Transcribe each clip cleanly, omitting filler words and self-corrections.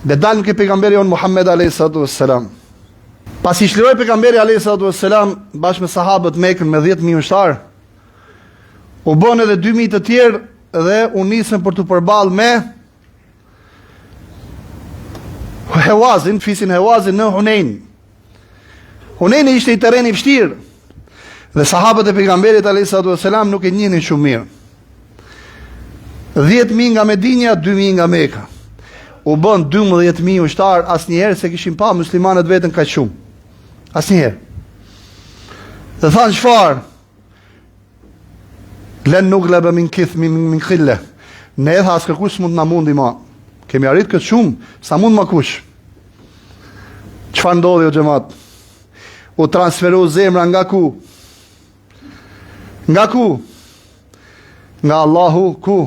Dhe dalën ke pejgamberi on Muhammed a.s. Pas I shliroi pejgamberi a.s. bashkë me sahabët Mekën me 10.000 ushtar, u bën edhe 2.000 të tjerë dhe u nisën për të përballë me Hewazin, fisin Hewazin në Hunain. Hunaini ishte I terreni I vështirë dhe sahabët e pejgamberit a.s. nuk e njihnin shumë mirë. 10.000 nga Medinja, 2.000 nga Meka. U bën 12.000 ushtar, asnjëherë se kishin pa muslimanët vetën kaq shumë. Asnjëherë. Dhe thanë çfarë? Len nuglebe min kith min khille. Ne tha as kërkush mund na mundi ma. Kemi arrit këtë shumë, sa mund ma kush. Çfarë ndodhi o xhamat? U transferu zemra nga ku? Nga ku? Nga Allahu ku?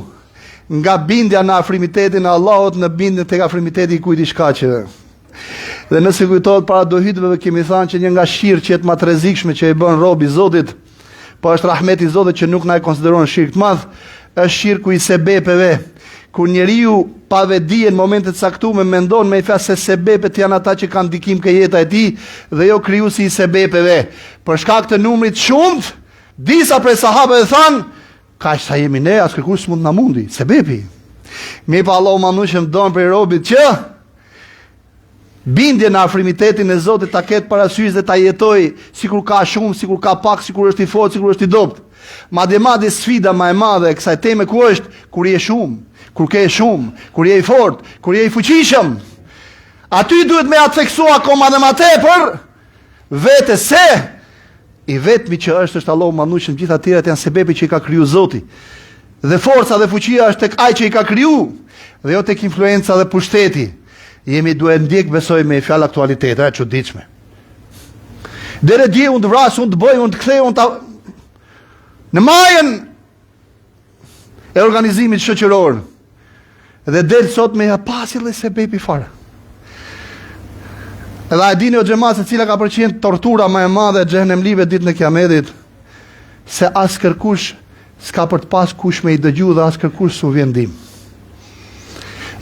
Nga bindja në afrimitetin e Allahut në bindjen tek afrimiteti I kujt I shkaqeve. Dhe nëse kujtohet para dohitëve kemi thënë që një nga shirqet më të rrezikshme që I bën robi I Zotit, po është rahmeti I Zotit që nuk na e konsideron shirk të madh, është shirku I sebepeve. Kur njeriu pa vedi në momente të caktuara mendon me fjalë se sebepet janë ata që kanë ndikim ke jeta e tij dhe jo krijuesi I sebepeve. Për shkak të numrit shumt, disa prej sahabëve thanë, kaq sa jemi ne, as kërkush mund na mundi, sebepi. Mi pa Allahu manushëm don për robit që bindje në afrimitetin e Zotit ta ketë parasysh dhe ta jetoj sikur ka shumë, sikur ka pak, sikur është I fortë, sikur është I dobët. Madje sfida më e madhe e kësaj teme ku është kur je shumë, kur ke shumë, kur je I fortë, kur je I fuqishëm. Aty duhet me atë theksua akoma dhe më tepër vetë se I vetmi që është Allahu manushëm, gjithë atyrat janë sebepi që I ka kriju Zoti. Dhe forca dhe fuqia është tek ai që I ka kriju, dhe jo tek influenca dhe pushteti. Jemi duhet ndjek besoj me fjalë aktualitete, e çuditshme. Dere dje unë të vras, unë të bëj, unë të kthej, unë ta në majën e organizimit shoqëror. Dhe del sot me pasi dhe sebepi fare. Edhe e dini o xhamat se cila ka përqen tortura më e madhe e xhenemlive ditën e Kiametit, se as kërkush s'ka për të pas kush me I dëgju dhe as kërkush s'u vjen ndihmë.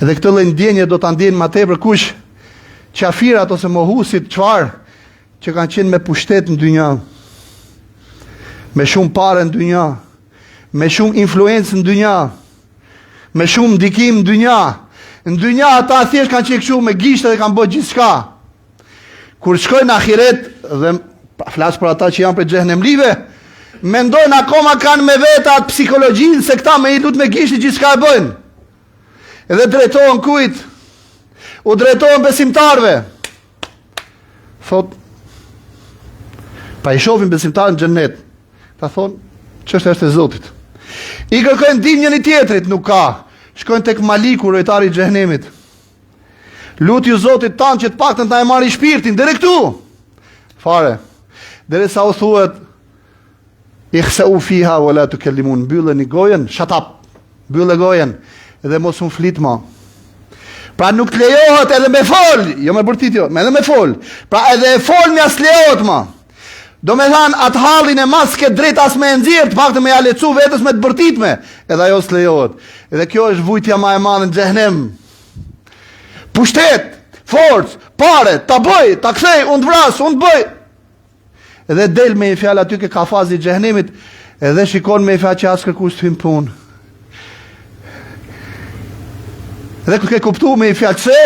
Edhe këtë lloj ndjenje do ta ndjen më tepër kush qafirat ose mohusit çfarë që kanë qenë me pushtet në dynja, me shumë parë në dynja, me shumë influencë në dynja, me shumë ndikim në dynja. Në dynja ata thjesht kanë qenë kështu me gishtë dhe kanë bërë gjithçka. Kur shkojnë në ahiret, dhe flas për ata që janë për xhenemlive, mendojnë akoma kanë me veta atë psikologjinë se këta me I lut me gishtë gjithçka e bëjnë. Edhe drejtohen kujt? U drejtohen besimtarve. Thot, pa I shohin besimtarën në xhennet. Ta thonë, ç'është është e Zotit. I kërkojnë ndihmë njëri tjetrit, nuk ka. Shkojnë tek Maliku, rojtari I xhenemit. Lutju Zotit tanë që të paktën ta e marri shpirtin deri këtu. Fare. Derisa u thuhet ikhsa'u fiha wa la tukallimun, mbylleni gojen, shut up. Mbyllë gojen dhe mos u flit më. Pra nuk të lejohet edhe me fol, jo me bërtit jo, edhe me fol. Pra edhe e fol më as lejohet më. Do me thanë atë hallin e mas ke drejt as me nxirr, të paktën me ja lecu vetës me të bërtitme, edhe ajo s'lejohet. Edhe kjo është vujtja më e madhe në xhenem. Pushtet, forcë, pare, ta bëj, ta kthej, unë të vras, unë të bëj. Edhe del me I fjalë aty ke kafazi I xhenemit, edhe shikon me I fjalë që as kërkush të hyn punë. Edhe kur ke kuptuar me I fjalë se,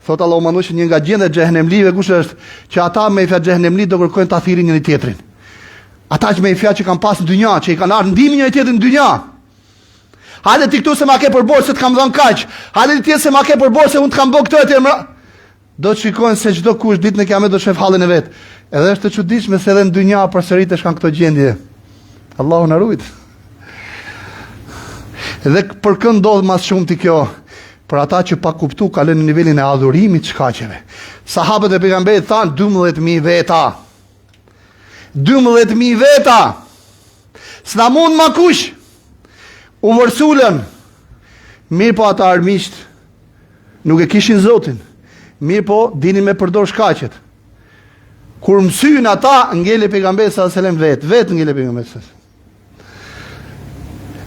thot Allahu manush një nga gjendet xhenemlive kush është që ata me I fjalë xhenemli do kërkojnë ta thirrin njëri tjetrin. Ata që me I fjalë që kanë pas në dynja, që I kanë ardhur ndihmë njëri tjetrin në dynja. Hajde ti këtu se ma ke përbërë se të kam dhënë kaq. Hajde ti se ma ke përbërë se unë të kam bërë këtë etj. Do të shikojnë se çdo kush ditën e Kiametit do shef hallin e vet. Edhe është e çuditshme se edhe në dynja përsëritesh kanë këto gjendje. Allahu na ruaj. Edhe për kë ndodh më shumë ti kjo? Për ata që pa kuptu kalën në nivelin e adhurimit të shkaqeve. Sahabët e pejgamberit thanë 12.000 veta. 12.000 veta. S'na mund ma kush. U vërsulën. Mirë po ata armisht nuk e kishin Zotin. Mirë po dinin me përdor shkaqet. Kur mësyn ata ngele pejgamberi sallallahu alajhi wasallam vet ngele pejgamberi sallallahu.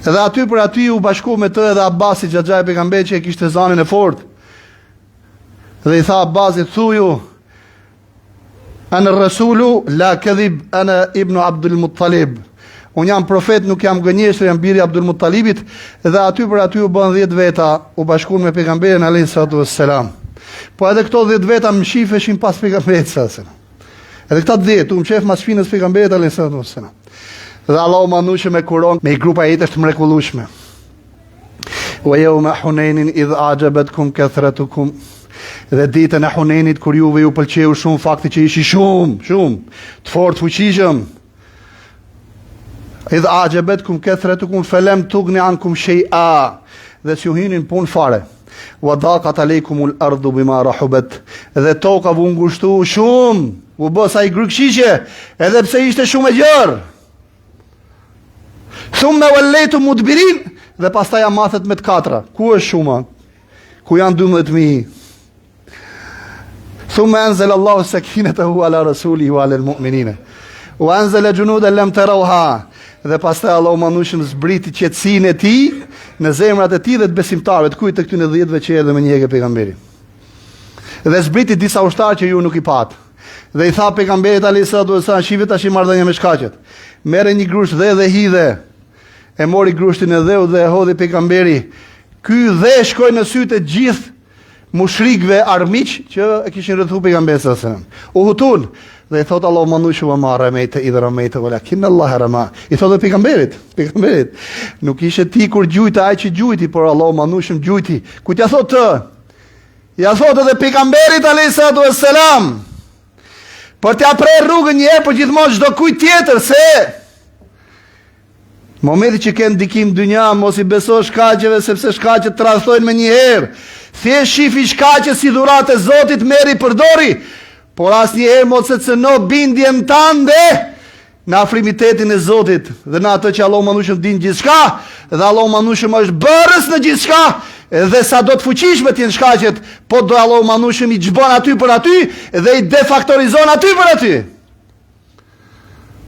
Edhe aty për aty u bashku me të edhe Abasi xhaxha e pejgamberit që e kishte zanin e fortë. Dhe i tha Abbasit, thuju, anë Rasulu, la këdhib, anë ibnu Abdul Muttalib. Unë jam profet, nuk jam gënjeshtër, jam biri Abdul Muttalibit, dhe aty për aty u bën 10 veta, u bashkuan me pejgamberin alayhi salatu wassalam. Po edhe këto 10 veta më shifeshin pas pejgamberit sallallahu alaihi wasallam. Edhe këta 10 u mqef mas shpinës pejgamberit alayhi salatu wassalam. Dhe Allahu manushe me kuron me i grupa jetës të mrekullueshme. Wa yawma Hunainin idh a'jabatkum kathratukum. Dhe ditën e Hunenit kur juve ju pëlqeu shumë fakti që ishi shumë të fortë fuqishëm. Idh a'jabatkum kathratukum falam tughni ankum shay'a. Dhe s'ju hinin punë fare. Wa daqat alaykumul ardu bima rahubat. Dhe toka u ngushtu shumë, u bë sa i grykshishje, edhe pse ishte shumë e gjerë. Thumma wallaytum mudbirin. Dhe pastaj amathet me të katra. Ku është shuma? Ku janë 12.000? Thumma anzala Allahu sakinatahu ala rasulihi wa ala almu'minina. Wa anzala junudan lam tarawha. Dhe pastaj Allahu manushën zbriti qetësinë e tij në zemrat e tij dhe të besimtarëve, të kujt të këtyre 10-ve që erdhën me njëjë pejgamberin. Dhe zbriti disa ushtarë që ju nuk i pat. Dhe i tha pejgamberit alayhis salatu wasallam, shive tash marrëdhënia me shkaqet. Merre një grusht dhe hidhe. E mori grushtin e dheu dhe e hodhi pejgamberi. Ky dhe shkoi në sytë të gjithë mushrikëve armiq që e kishin rrethu pejgamberin sallallahu alajhi wasallam. U hutun dhe i thot Allahu manushu wa ma ramejte idh ramejte walakin Allah rama. I thot pejgamberit, nuk ishe ti kur gjujta ai që gjujti, por Allahu manushëm gjujti. Ku t'ja thot të? Ja thot edhe pejgamberit alayhis salatu wassalam. Por t'ja prej rrugën një herë për gjithmonë çdo kujt tjetër se momenti që ke ndikim dynja, mos i beso shkaqeve, sepse shkaqet tradhtojnë me një herë. Thjesht shifi shkaqe si dhuratë e Zotit, merri përdori, por asnjëherë mos e cëno bindjen tënde në afrimitetin e Zotit dhe në atë që Allahu manushëm din gjithçka, dhe Allahu manushëm është bërës në gjithçka, dhe sa do të fuqishme të jenë shkaqet, po do Allahu manushëm i xhbon aty për aty dhe i defaktorizon aty për aty.